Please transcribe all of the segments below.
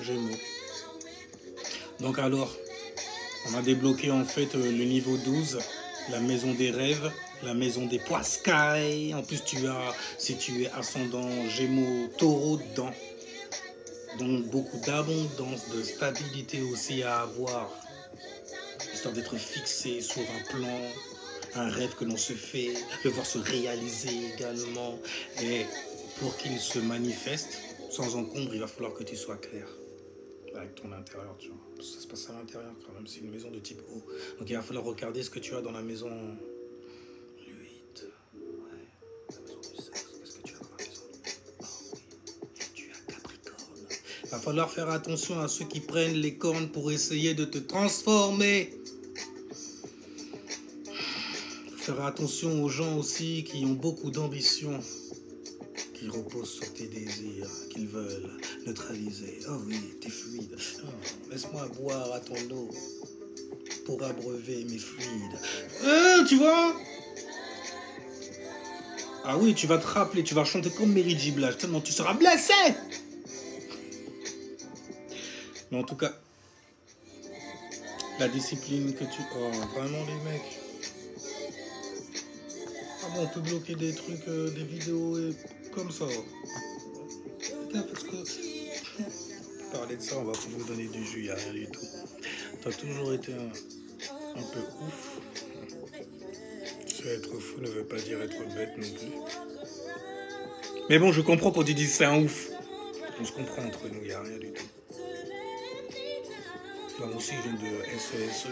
Gémeaux. Donc alors, on a débloqué en fait le niveau 12, la maison des rêves, la maison des poiscailles. En plus, si tu es ascendant Gémeaux, Taureau dedans. Donc beaucoup d'abondance, de stabilité aussi à avoir. Histoire d'être fixé sur un plan, un rêve que l'on se fait, de voir se réaliser également. Et pour qu'il se manifeste, sans encombre, il va falloir que tu sois clair avec ton intérieur, tu vois. Ça se passe à l'intérieur quand même, c'est une maison de type O. Donc il va falloir regarder ce que tu as dans la maison 8. Ouais, la maison du sexe. Qu'est-ce que tu as dans la maison? Oh oui, tu as Capricorne. Il va falloir faire attention à ceux qui prennent les cornes pour essayer de te transformer. Faire attention aux gens aussi qui ont beaucoup d'ambition, qui reposent sur tes désirs, qu'ils veulent neutraliser. Oh oui, t'es fluide. Oh, laisse-moi boire à ton eau pour abreuver mes fluides. Tu vois? Ah oui, tu vas te rappeler, tu vas chanter comme Mary J. Blige, tellement tu seras blessé. Mais en tout cas, la discipline que tu... Oh, vraiment les mecs. Ah bon, on peut bloquer des trucs, des vidéos et comme ça. Parce que... Parler de ça, on va vous donner du jus, il n'y a rien du tout. T'as toujours été un peu ouf. Être fou ne veut pas dire être bête non plus. Mais bon, je comprends quand tu dis c'est un ouf. On se comprend entre nous, il n'y a rien du tout. Moi aussi, je viens de SESE.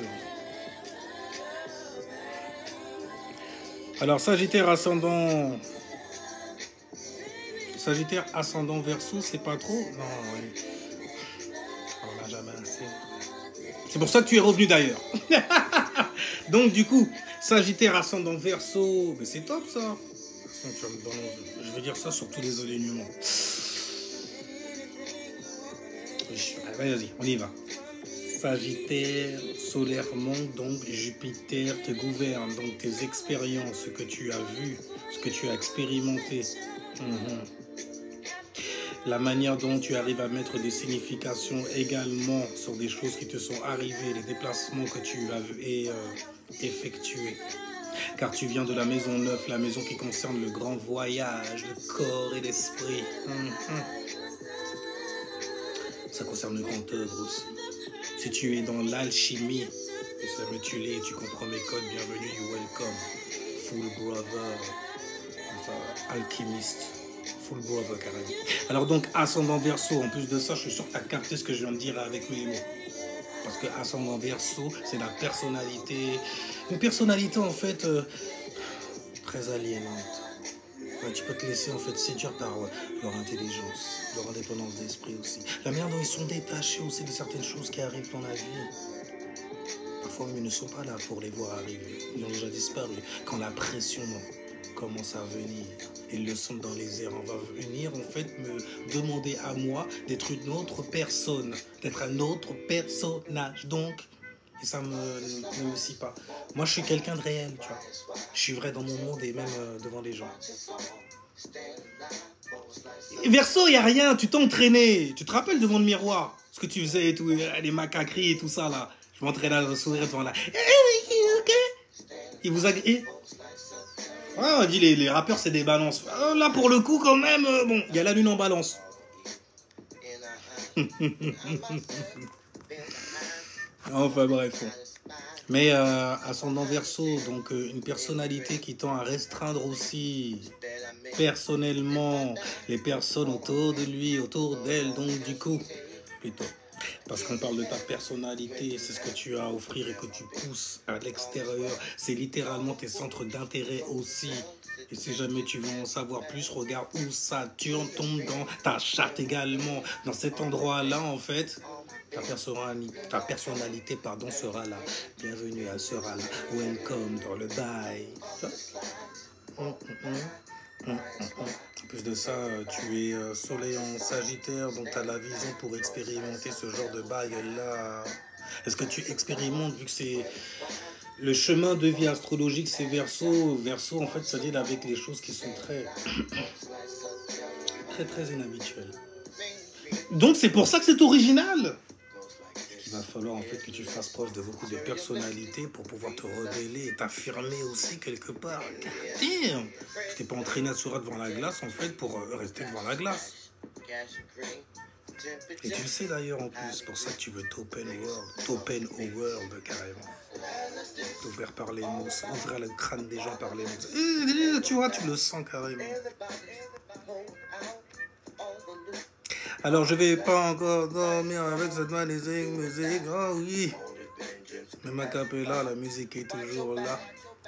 Alors, Sagittaire ascendant Verseau, c'est pas trop? Non, oui. On n'a jamais assez. C'est pour ça que tu es revenu d'ailleurs. Donc, du coup, Sagittaire ascendant Verseau, mais c'est top ça. Je veux dire ça sur tous les alignements. Vas-y, on y va. Sagittaire, solairement, donc Jupiter te gouverne, donc tes expériences, ce que tu as vu, ce que tu as expérimenté. La manière dont tu arrives à mettre des significations également sur des choses qui te sont arrivées, les déplacements que tu as effectués. Car tu viens de la maison 9, la maison qui concerne le grand voyage, le corps et l'esprit. Ça concerne le grand œuvre aussi. Si tu es dans l'alchimie, tu l'es, tu comprends mes codes, bienvenue, you welcome. Full brother, enfin, alchimiste. Full brother carrément. Alors donc, ascendant Verseau, en plus de ça, je suis sûr que tu as capté ce que je viens de dire avec mes mots. Parce que ascendant Verseau, c'est la personnalité. Une personnalité en fait très aliénante. Ouais, tu peux te laisser en fait séduire par leur intelligence, leur indépendance d'esprit aussi. La manière dont ils sont détachés aussi de certaines choses qui arrivent dans la vie. Parfois même ils ne sont pas là pour les voir arriver. Ils ont déjà disparu. Quand la pression commence à venir, ils le sentent dans les airs. On va venir en fait me demander à moi d'être une autre personne, d'être un autre personnage. Donc, et ça ne me scie pas. Moi, je suis quelqu'un de réel, tu vois. Je suis vrai dans mon monde et même devant les gens. Verseau, il n'y a rien, tu t'es entraîné. Tu te rappelles devant le miroir, ce que tu faisais et tout, les macaqueries et tout ça, là. Je m'entraînais à sourire devant là. Ok. Il vous a... Ah, on dit les rappeurs, c'est des balances. Là, pour le coup, quand même, bon, il y a la lune en balance. Enfin bref. Mais ascendant Verseau, donc une personnalité qui tend à restreindre aussi personnellement les personnes autour de lui, autour d'elle, donc du coup, plutôt. Parce qu'on parle de ta personnalité, c'est ce que tu as à offrir et que tu pousses à l'extérieur. C'est littéralement tes centres d'intérêt aussi. Et si jamais tu veux en savoir plus, regarde où Saturne tombe dans ta charte également. Dans cet endroit-là, en fait, ta personnalité sera là. Bienvenue, elle sera là. Welcome dans le bail. En plus de ça, tu es soleil en Sagittaire, donc tu as la vision pour expérimenter ce genre de bail-là. Est-ce que tu expérimentes, vu que c'est le chemin de vie astrologique, c'est Verseau. Verseau, en fait, ça dit avec les choses qui sont très, très, très inhabituelles. Donc c'est pour ça que c'est original. Il va falloir en fait que tu fasses preuve de beaucoup de personnalité pour pouvoir te rebeller et t'affirmer aussi quelque part. Damn. Tu t'es pas entraîné à sourire devant la glace en fait pour rester devant la glace. Et tu le sais d'ailleurs en plus, c'est pour ça que tu veux t'open au world carrément. T'ouvrir par les mots, ouvrir le crâne des gens par les mots. Tu vois, tu le sens carrément. Alors je vais pas encore dormir avec cette magnifique musique, oh oui. Mais ma capella, la musique est toujours là.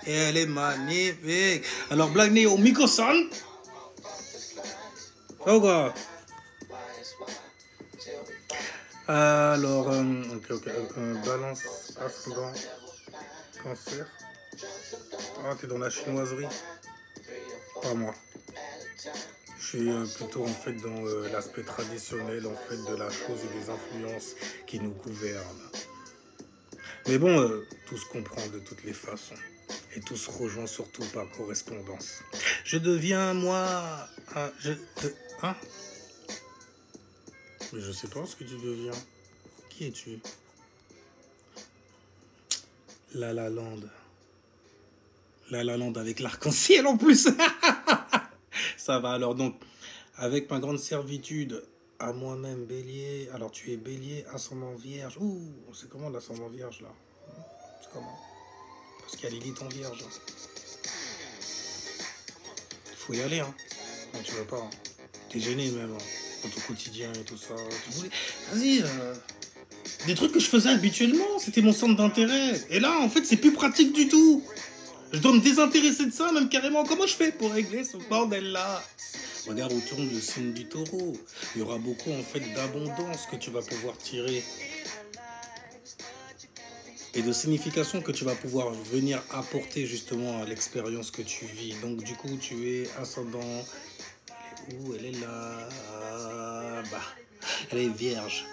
Et elle est magnifique. Alors Black Neo, Miko-san. Oh quoi. Alors, balance, ascendant, cancer. Ah, t'es dans la chinoiserie. Pas moi. Je suis plutôt en fait dans l'aspect traditionnel en fait de la chose et des influences qui nous gouvernent. Mais bon, tout se comprend de toutes les façons. Et tout se rejoint surtout par correspondance. Je deviens moi... Hein? Mais je sais pas ce que tu deviens. Qui es-tu? La La Land. La La Land avec l'arc-en-ciel en plus. Ça va alors donc. Avec ma grande servitude à moi-même, bélier. Alors tu es bélier, ascendant vierge. Ouh, c'est comment l'ascendant vierge là? C'est comment? Parce qu'il y a Lilith en vierge. Il faut y aller, hein. Non, tu vas pas. Hein. T'es gêné même. Hein. Dans ton quotidien et tout ça. Vas-y, des trucs que je faisais habituellement, c'était mon centre d'intérêt. Et là, en fait, c'est plus pratique du tout. Je dois me désintéresser de ça, même carrément. Comment je fais pour régler ce bordel-là? Regarde autour du signe du taureau. Il y aura beaucoup, en fait, d'abondance que tu vas pouvoir tirer. Et de signification que tu vas pouvoir venir apporter, justement, à l'expérience que tu vis. Donc, du coup, tu es ascendant... Elle est où? Elle est là. Bah, elle est vierge.